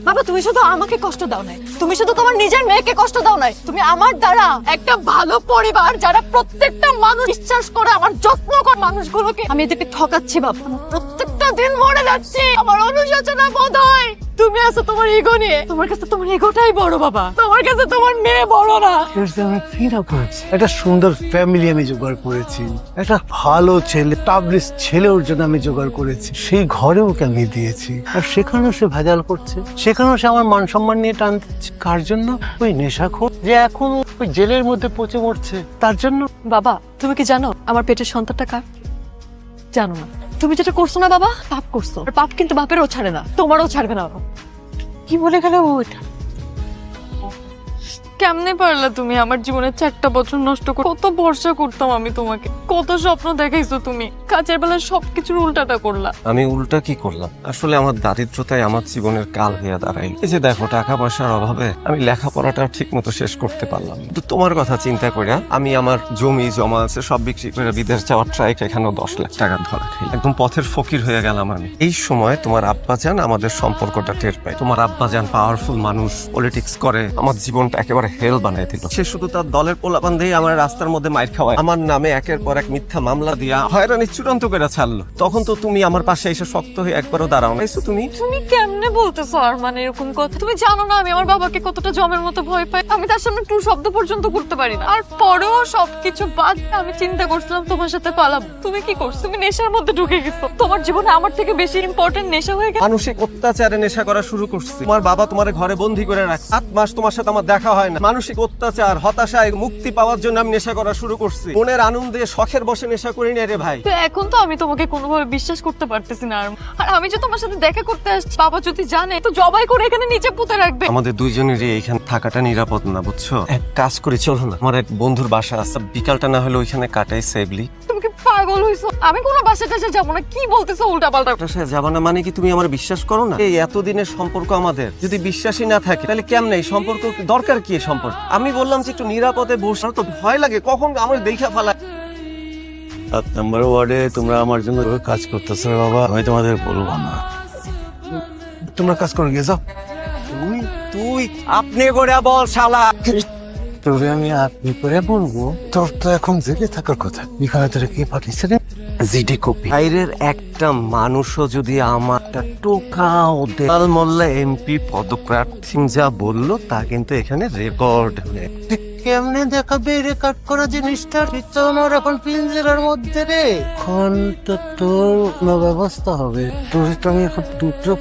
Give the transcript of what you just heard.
বাবা তুমি শুধু আমাকে কষ্ট দাও নাই, তুমি শুধু তোমার নিজের মেয়েকে কষ্ট দাও নাই, তুমি আমার দ্বারা একটা ভালো পরিবার যারা প্রত্যেকটা মানুষ বিশ্বাস করে আমার যত্ন করে মানুষগুলোকে আমি এদেরকে ঠকাচ্ছি বাবা। আমি প্রত্যেকটা দিন মরে যাচ্ছি, আমার অনুশোচনা বোধ হয়। তুমি আছো তোমার ইগো নিয়ে, তোমার কাছে তোমার ইগোটাই বড় বাবা, তোমার কাছে তোমার মেয়ে বড় না। আমি ফিরা করেছি, একটা সুন্দর ফ্যামিলি আমি জোগাড় করেছি, একটা ভালো ছেলে টাবলিশ ছেলে ওর জন্য আমি জোগাড় করেছি, সেই ঘরে ওকে আমি দিয়েছি, আর সেখানেও সে ভেজাল করছে, সেখানেও সে আমার মান সম্মান নিয়ে টান দিচ্ছে। কার জন্য? ওই নেশাখোর যে এখন ওই জেলের মধ্যে পচে মরছে তার জন্য। বাবা তুমি কি জানো আমার পেটের সন্তানটা কার? জানো না? তুমি যেটা করছো না বাবা, পাপ করছো। আর পাপ কিন্তু বাপেরও ছাড়ে না, তোমারও ছাড়বে না বাবা। কি বলে গেল ওইটা? কেমনে পারলা তুমি আমার জীবনের 4টা বছর নষ্ট করে? কত ভরসা করতাম আমি তোমাকে, কত স্বপ্ন দেখাইছো তুমি, কাজের বেলা সবকিছুর উল্টাটা করলা। আমি উল্টা কি করলাম? আসলে আমার দারিদ্রতাই আমার জীবনের কাল হয়ে দাঁড়াই। এই যে দেখো, টাকা পয়সার অভাবে আমি লেখাপড়াটা ঠিক মতো শেষ করতে পারলাম, কিন্তু তোমার কথা চিন্তা করে আমি আমার জমি জমা আছে সব বিক্রি করে বিদেশ যাওয়ার ট্রাই, এখানেও 10 লাখ টাকা ধরা খাই, একদম পথের ফকির হয়ে গেলাম আমি। এই সময় তোমার আব্বাজান আমাদের সম্পর্কটা টের পায়। তোমার আব্বাজান পাওয়ারফুল মানুষ, পলিটিক্স করে, আমার জীবনটা একেবারে হেল বানাই দিল। সে শুধু তার দলের পোলাপান দিয়ে আমার রাস্তার মধ্যে মাইর খাওয়ায়, আমার নামে একের পর এক মিথ্যা মামলা দিয়া হয়রানি চূড়ান্ত করে ছাড়লো। তখন তো তুমি আমার পাশে এসে শক্ত হয়ে একবারও দাঁড়াও না। তুমি তুমি কেমনে বলতেছো আর মানে এরকম কথা? তুমি জানো না আমি আমার বাবাকে কতটা জমের মতো ভয় পাই, আমি তার সামনে টু শব্দ পর্যন্ত করতে পারি না। আর পরেও সবকিছু বাদ দিয়ে আমি চিন্তা করছিলাম তোমার সাথে পালাবো। তুমি কি করছো? তুমি নেশার মধ্যে ঢুকে গেছো। তোমার জীবনে আমার থেকে বেশি ইম্পর্টেন্ট নেশা হয়ে গেছে। মানসিক অত্যাচারে নেশা করা শুরু করছে। তোমার বাবা তোমার ঘরে বন্দি করে রাখ, 7 মাস তোমার সাথে আমার দেখা হয় না। মানসিক অত্যাচার, হতাশায় মুক্তি পাওয়ার জন্য আমি নেশা করা শুরু করছি। মনের আনন্দে শখের বসে নেশা করি না রে ভাই। তো এখন তো আমি তোমাকে কোনোভাবে বিশ্বাস করতে পারতেছি না। আর আমি যে তোমার সাথে দেখা করতে আসছি, বাবা যদি জানে তো জবাই করে এখানে নিচে পুঁতে রাখবে। আমাদের দুইজনেরই এখানে থাকাটা নিরাপদ না, বুঝছো? এক কাজ করি, চলো না, আমার এক বন্ধুর বাসা আছে, বিকালটা না হলে ওইখানে কাটাই সেফলি। তুমি কি পাগল হইছো? আমি কোনো বাসায় টাসে যাবো না। কি বলতেছো উল্টা পাল্টা? যাবা না মানে কি তুমি আমার বিশ্বাস করো না? এই এতদিনের সম্পর্ক আমাদের যদি বিশ্বাসই না থাকে তাহলে কেমন? এই সম্পর্ক দরকার কি? এই সম্পর্ক আমি বললাম যে একটু নিরাপদে বসে, তো ভয় লাগে কখন আমার দেখা ফেলা। 7 নম্বর ওয়ার্ডে তোমরা আমার জন্য কাজ করতেছো বাবা, আমি তোমাদের বলবো না, তোমরা কাজ করে গিয়ে যাও। তুই তুই আপনি করে বল শালা। তোরে আমি আপনি করে বলবো? তোর তো এখন জেগে থাকার কথা। এখানে তোরে কে পাঠিয়েছে রে? GD copy. বাইরের একটা মানুষও যদি আমারটা টোকাও দেয়াল মোল্লা এমপি পদপ্রার্থী যা বললো তা কিন্তু এখানে রেকর্ড হয়ে। কেমনে দেখাবে রেকর্ড করা জিনিসটা? আমার এখন পিঞ্জরার মধ্যে রে। এখন তো তোর কোনো ব্যবস্থা হবে। তোর তো আমি এখন দুটো